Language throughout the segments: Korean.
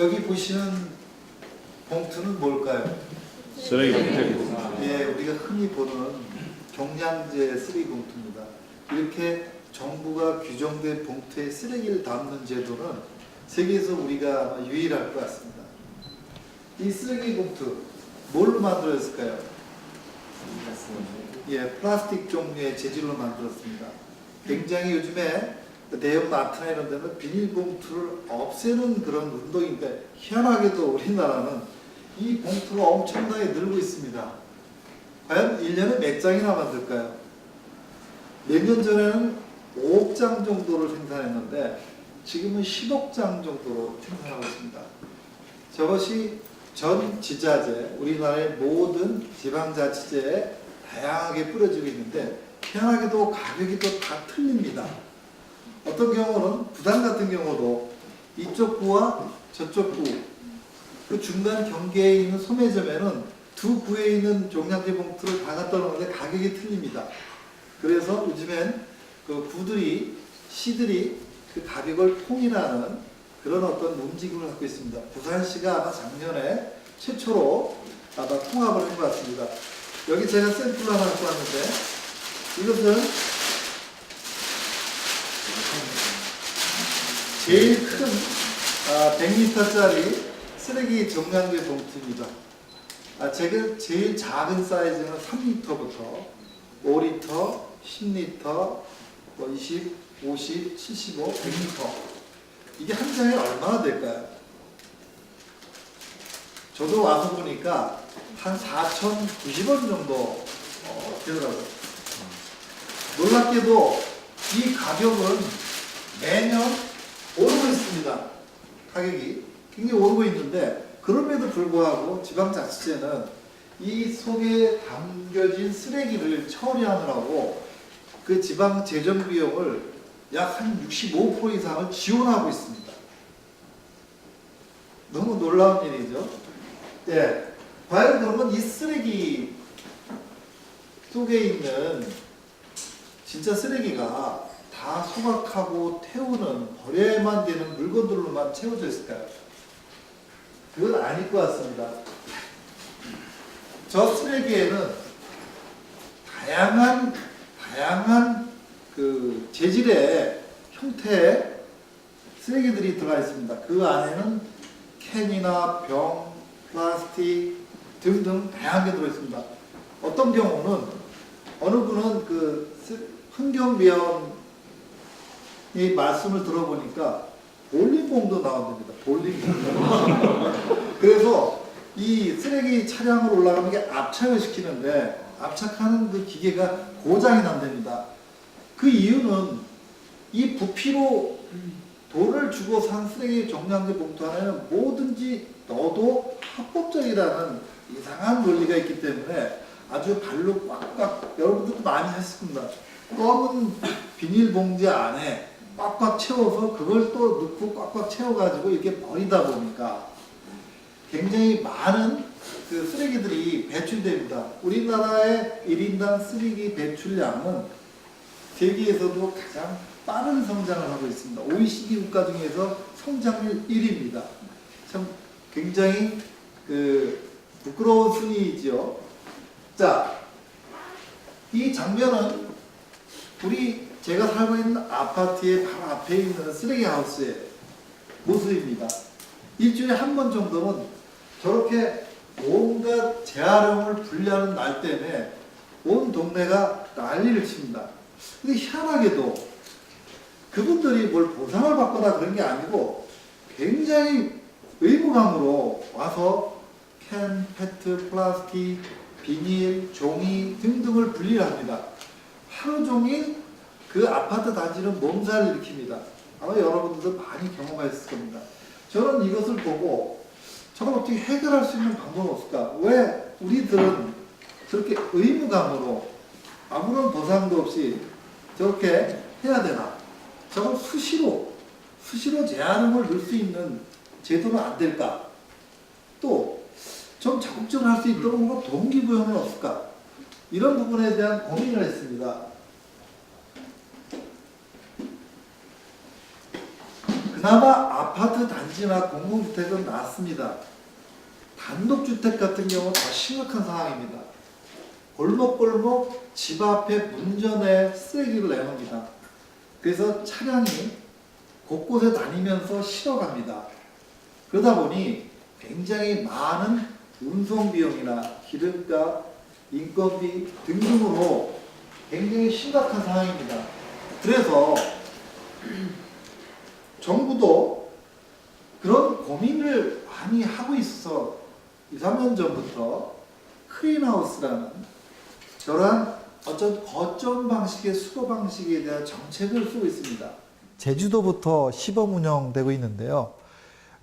여기 보시는 봉투는 뭘까요? 쓰레기 봉투. 예, 우리가 흔히 보는 경량제 쓰레기 봉투입니다. 이렇게 정부가 규정된 봉투에 쓰레기를 담는 제도는 세계에서 우리가 아마 유일할 것 같습니다. 이 쓰레기 봉투 뭘로 만들었을까요? 예, 플라스틱 종류의 재질로 만들었습니다. 굉장히 요즘에 대형 마트나 이런 데는 비닐봉투를 없애는 그런 운동인데 희한하게도 우리나라는 이 봉투가 엄청나게 늘고 있습니다. 과연 1년에 몇 장이나 만들까요? 몇 년 전에는 5억 장 정도를 생산했는데 지금은 10억 장 정도로 생산하고 있습니다. 저것이 전 지자체, 우리나라의 모든 지방자치제에 다양하게 뿌려지고 있는데 희한하게도 가격이 또 다 틀립니다. 어떤 경우는 부산 같은 경우도 이쪽 구와 저쪽 구, 그 중간 경계에 있는 소매점에는 두 구에 있는 종량제 봉투를 다 갖다 놓는데 가격이 틀립니다. 그래서 요즘엔 그 구들이, 시들이 그 가격을 통일하는 그런 어떤 움직임을 갖고 있습니다. 부산시가 아마 작년에 최초로 아마 통합을 한 것 같습니다. 여기 제가 샘플을 하나 갖고 왔는데 이것은 제일 큰 100리터짜리 쓰레기 정량제 봉투입니다. 제일 작은 사이즈는 3리터부터 5리터, 10리터, 20, 50, 75, 100리터. 이게 한 장에 얼마나 될까요? 저도 와서 보니까 한 4,090원 정도 되더라고요. 놀랍게도 이 가격은 매년 오르고 있습니다. 가격이 굉장히 오르고 있는데 그럼에도 불구하고 지방자치제는 이 속에 담겨진 쓰레기를 처리하느라고 그 지방 재정 비용을 약 한 65% 이상을 지원하고 있습니다. 너무 놀라운 일이죠. 예. 과연 그러면 이 쓰레기 속에 있는 진짜 쓰레기가 다 소각하고 태우는 버려야만 되는 물건들로만 채워져 있을까요? 그건 아닐 것 같습니다. 저 쓰레기에는 다양한 그 재질의 형태의 쓰레기들이 들어가 있습니다. 그 안에는 캔이나 병, 플라스틱 등등 다양하게 들어 있습니다. 어떤 경우는 어느 분은 그 환경위원이 말씀을 들어보니까 볼링공도 나온답니다. 볼링공. 그래서 이 쓰레기 차량으로 올라가는 게 압착을 시키는데 압착하는 그 기계가 고장이 난답니다. 그 이유는 이 부피로 돈을 주고 산 쓰레기 종량제 봉투 안에는 뭐든지 넣어도 합법적이라는 이상한 논리가 있기 때문에 아주 발로 꽉꽉, 여러분들도 많이 하십니다. 검은 비닐봉지 안에 꽉꽉 채워서 그걸 또 넣고 꽉꽉 채워가지고 이렇게 버리다 보니까 굉장히 많은 그 쓰레기들이 배출됩니다. 우리나라의 1인당 쓰레기 배출량은 세계에서도 가장 빠른 성장을 하고 있습니다. OECD 국가 중에서 성장률 1위입니다. 참 굉장히 그 부끄러운 순위이죠. 자, 이 장면은 제가 살고 있는 아파트의 바로 앞에 있는 쓰레기 하우스의 모습입니다. 일주일에 한 번 정도는 저렇게 온갖 재활용을 분리하는 날 때문에 온 동네가 난리를 칩니다. 근데 희한하게도 그분들이 뭘 보상을 받거나 그런 게 아니고 굉장히 의무감으로 와서 캔, 페트, 플라스틱, 비닐, 종이 등등을 분리를 합니다. 하루 종일 그 아파트 단지는 몸살을 일으킵니다. 아마 여러분들도 많이 경험하셨을 겁니다. 저는 이것을 보고 저걸 어떻게 해결할 수 있는 방법은 없을까? 왜 우리들은 저렇게 의무감으로 아무런 보상도 없이 저렇게 해야 되나? 저걸 수시로 재활용을 넣을 수 있는 제도는 안 될까? 또 좀 적극적으로 할 수 있도록 뭔가 동기부여는 없을까? 이런 부분에 대한 고민을 했습니다. 그나마 아파트 단지나 공공주택은 낫습니다. 단독주택 같은 경우는 더 심각한 상황입니다. 골목골목 집 앞에 문전에 쓰레기를 내놓습니다. 그래서 차량이 곳곳에 다니면서 실어갑니다. 그러다 보니 굉장히 많은 운송 비용이나 기름값, 인건비 등등으로 굉장히 심각한 상황입니다. 그래서 정부도 그런 고민을 많이 하고 있어서 2, 3년 전부터 클린하우스라는 저러한 어떤 거점 방식의 수거 방식에 대한 정책을 쓰고 있습니다. 제주도부터 시범 운영되고 있는데요.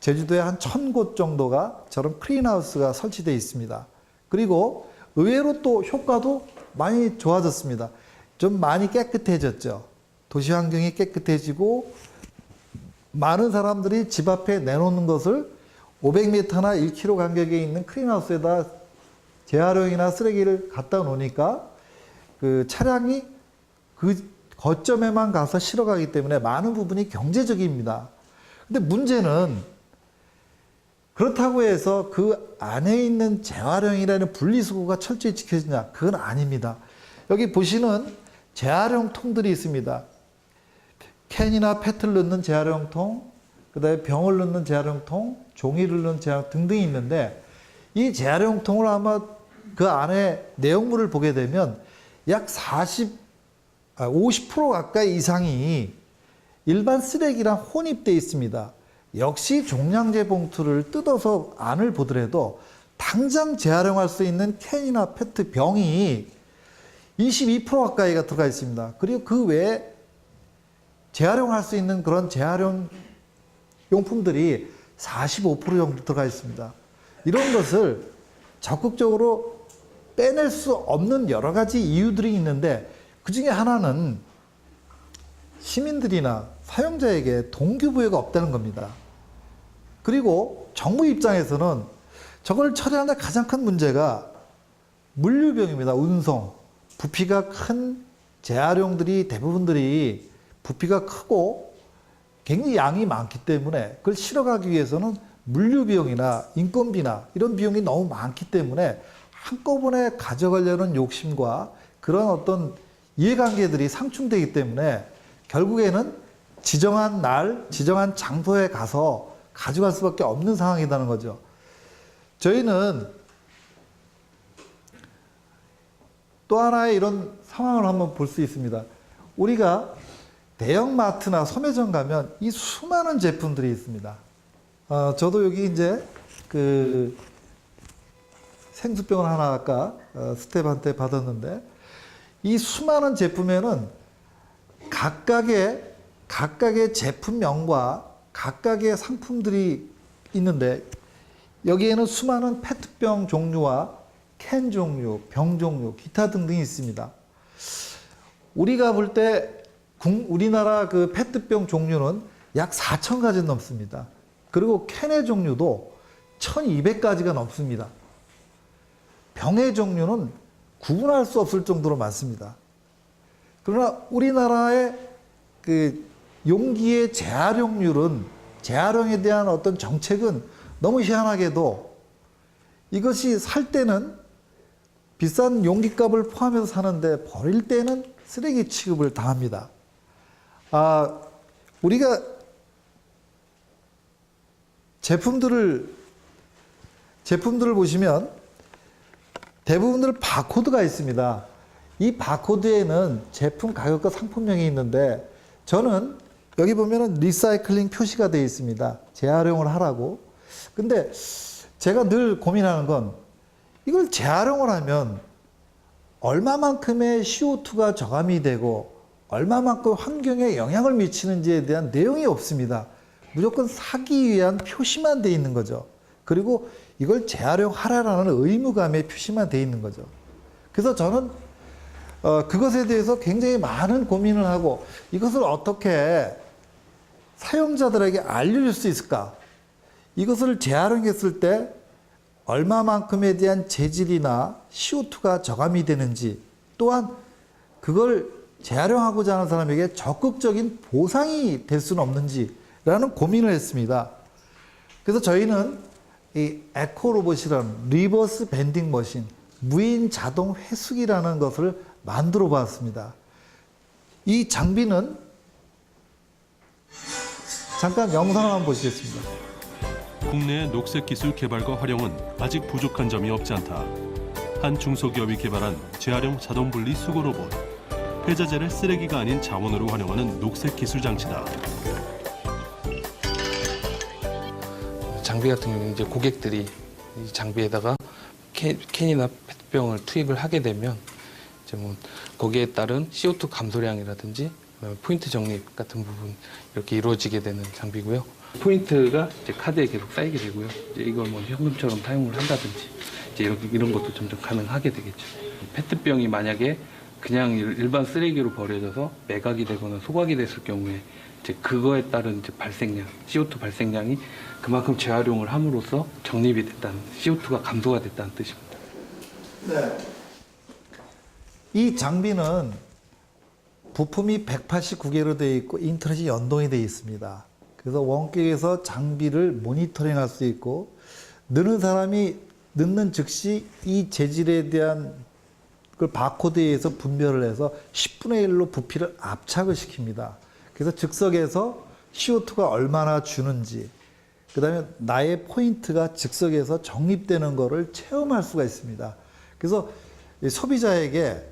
제주도에 한 1000곳 정도가 저런 클린하우스가 설치되어 있습니다. 그리고 의외로 또 효과도 많이 좋아졌습니다. 좀 많이 깨끗해졌죠. 도시 환경이 깨끗해지고 많은 사람들이 집 앞에 내놓는 것을 500m나 1km 간격에 있는 클린하우스에다 재활용이나 쓰레기를 갖다 놓으니까 그 차량이 그 거점에만 가서 실어가기 때문에 많은 부분이 경제적입니다. 근데 문제는 그렇다고 해서 그 안에 있는 재활용이라는 분리수거가 철저히 지켜지냐? 그건 아닙니다. 여기 보시는 재활용 통들이 있습니다. 캔이나 페트를 넣는 재활용통, 그 다음에 병을 넣는 재활용통, 종이를 넣는 재활용 등등이 있는데 이 재활용통을 아마 그 안에 내용물을 보게 되면 약 50% 가까이 이상이 일반 쓰레기랑 혼입되어 있습니다. 역시 종량제 봉투를 뜯어서 안을 보더라도 당장 재활용할 수 있는 캔이나 페트 병이 22% 가까이가 들어가 있습니다. 그리고 그 외에 재활용할 수 있는 그런 재활용 용품들이 45% 정도 들어가 있습니다. 이런 것을 적극적으로 빼낼 수 없는 여러 가지 이유들이 있는데 그 중에 하나는 시민들이나 사용자에게 동기부여가 없다는 겁니다. 그리고 정부 입장에서는 저걸 처리하는 가장 큰 문제가 물류병입니다. 운송. 부피가 큰 재활용들이 대부분들이 부피가 크고 굉장히 양이 많기 때문에 그걸 실어가기 위해서는 물류 비용이나 인건비나 이런 비용이 너무 많기 때문에 한꺼번에 가져가려는 욕심과 그런 어떤 이해관계들이 상충되기 때문에 결국에는 지정한 날, 지정한 장소에 가서 가져갈 수밖에 없는 상황이라는 거죠. 저희는 또 하나의 이런 상황을 한번 볼 수 있습니다. 우리가 대형마트나 소매점 가면 이 수많은 제품들이 있습니다. 저도 여기 이제 그 생수병을 하나 아까 스텝한테 받았는데 이 수많은 제품에는 각각의 제품명과 각각의 상품들이 있는데 여기에는 수많은 페트병 종류와 캔 종류, 병 종류, 기타 등등이 있습니다. 우리가 볼 때 우리나라 그 페트병 종류는 약 4,000가지 넘습니다. 그리고 캔의 종류도 1,200가지가 넘습니다. 병의 종류는 구분할 수 없을 정도로 많습니다. 그러나 우리나라의 그 용기의 재활용률은 재활용에 대한 어떤 정책은 너무 희한하게도 이것이 살 때는 비싼 용기값을 포함해서 사는데 버릴 때는 쓰레기 취급을 당합니다. 우리가 제품들을 보시면 대부분들 바코드가 있습니다. 이 바코드에는 제품 가격과 상품명이 있는데 저는 여기 보면은 리사이클링 표시가 되어 있습니다. 재활용을 하라고. 근데 제가 늘 고민하는 건 이걸 재활용을 하면 얼마만큼의 CO2가 저감이 되고 얼마만큼 환경에 영향을 미치는지에 대한 내용이 없습니다. 무조건 사기 위한 표시만 되어 있는 거죠. 그리고 이걸 재활용하라라는 의무감의 표시만 되어 있는 거죠. 그래서 저는 그것에 대해서 굉장히 많은 고민을 하고 이것을 어떻게 사용자들에게 알려줄 수 있을까? 이것을 재활용했을 때 얼마만큼에 대한 재질이나 CO2가 저감이 되는지 또한 그걸 재활용하고자 하는 사람에게 적극적인 보상이 될 수는 없는지 라는 고민을 했습니다. 그래서 저희는 이 에코로봇이라는 리버스 밴딩 머신, 무인 자동 회수기라는 것을 만들어 봤습니다. 이 장비는 잠깐 영상을 한번 보시겠습니다. 국내의 녹색 기술 개발과 활용은 아직 부족한 점이 없지 않다. 한 중소기업이 개발한 재활용 자동 분리 수거 로봇. 폐자재를 쓰레기가 아닌 자원으로 활용하는 녹색 기술 장치다. 장비 같은 경우는 이제 고객들이 이 장비에다가 캔이나 페트병을 투입을 하게 되면 이제 뭐 거기에 따른 CO2 감소량이라든지 포인트 적립 같은 부분 이렇게 이루어지게 되는 장비고요. 포인트가 이제 카드에 계속 쌓이게 되고요. 이제 이걸 뭐 현금처럼 사용을 한다든지 이제 이런 것도 점점 가능하게 되겠죠. 페트병이 만약에 그냥 일반 쓰레기로 버려져서 매각이 되거나 소각이 됐을 경우에 이제 그거에 따른 이제 발생량, CO2 발생량이 그만큼 재활용을 함으로써 적립이 됐다는, CO2가 감소가 됐다는 뜻입니다. 네. 이 장비는 부품이 189개로 되어 있고 인터넷이 연동이 되어 있습니다. 그래서 원격에서 장비를 모니터링할 수 있고 넣는 사람이 넣는 즉시 이 재질에 대한 그 바코드에 의해서 분별을 해서 10분의 1로 부피를 압착을 시킵니다. 그래서 즉석에서 CO2가 얼마나 주는지, 그 다음에 나의 포인트가 즉석에서 적립되는 것을 체험할 수가 있습니다. 그래서 소비자에게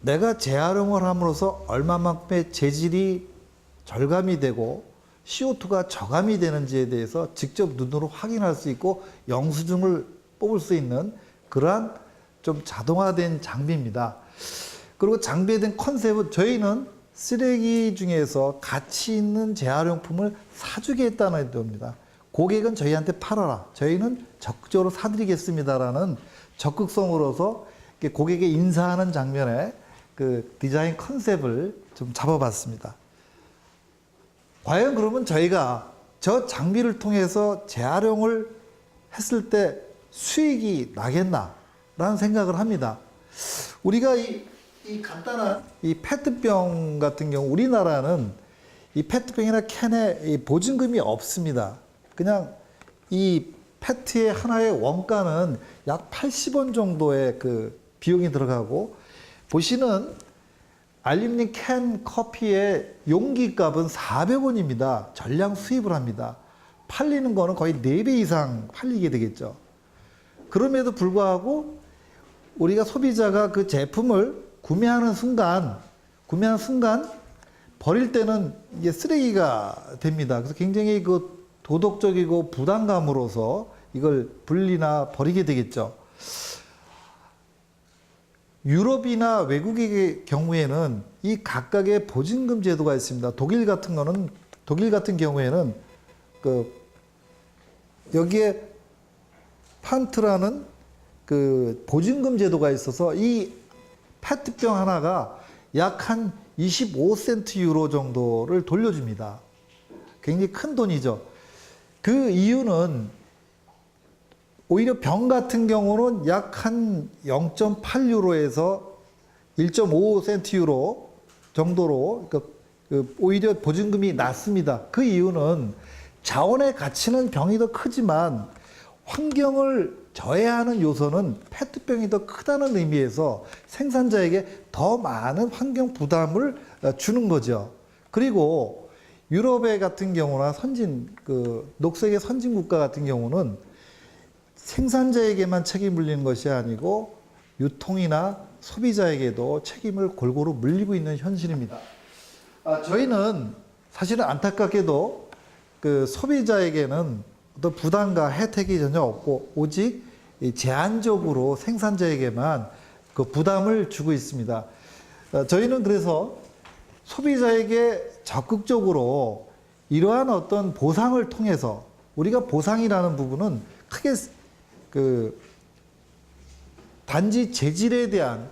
내가 재활용을 함으로써 얼마만큼의 재질이 절감이 되고 CO2가 저감이 되는지에 대해서 직접 눈으로 확인할 수 있고 영수증을 뽑을 수 있는 그러한 좀 자동화된 장비입니다. 그리고 장비에 대한 컨셉은 저희는 쓰레기 중에서 가치 있는 재활용품을 사주겠다는 겁니다. 고객은 저희한테 팔아라. 저희는 적극적으로 사드리겠습니다라는 적극성으로서 고객에 인사하는 장면에 그 디자인 컨셉을 좀 잡아봤습니다. 과연 그러면 저희가 저 장비를 통해서 재활용을 했을 때 수익이 나겠나라는 생각을 합니다. 우리가 이 간단한 이 페트병 같은 경우 우리나라는 이 페트병이나 캔에 이 보증금이 없습니다. 그냥 이 페트의 하나의 원가는 약 80원 정도의 그 비용이 들어가고 보시는 알루미늄 캔 커피의 용기 값은 400원입니다. 전량 수입을 합니다. 팔리는 거는 거의 4배 이상 팔리게 되겠죠. 그럼에도 불구하고 우리가 소비자가 그 제품을 구매하는 순간 버릴 때는 이게 쓰레기가 됩니다. 그래서 굉장히 그 도덕적이고 부담감으로서 이걸 분리나 버리게 되겠죠. 유럽이나 외국의 경우에는 이 각각의 보증금 제도가 있습니다. 독일 같은 경우에는 그 여기에 판트라는 그 보증금 제도가 있어서 이 페트병 하나가 약 한 25센트 유로 정도를 돌려줍니다. 굉장히 큰 돈이죠. 그 이유는 오히려 병 같은 경우는 약 한 0.8유로에서 1.5센트 유로 정도로 오히려 보증금이 낮습니다. 그 이유는 자원의 가치는 병이 더 크지만 환경을 저해하는 요소는 페트병이 더 크다는 의미에서 생산자에게 더 많은 환경 부담을 주는 거죠. 그리고 유럽의 같은 경우나 녹색의 선진 국가 같은 경우는 생산자에게만 책임을 물리는 것이 아니고 유통이나 소비자에게도 책임을 골고루 물리고 있는 현실입니다. 저희는 사실은 안타깝게도 그 소비자에게는 어떤 부담과 혜택이 전혀 없고 오직 제한적으로 생산자에게만 그 부담을 주고 있습니다. 저희는 그래서 소비자에게 적극적으로 이러한 어떤 보상을 통해서 우리가 보상이라는 부분은 크게 그 단지 재질에 대한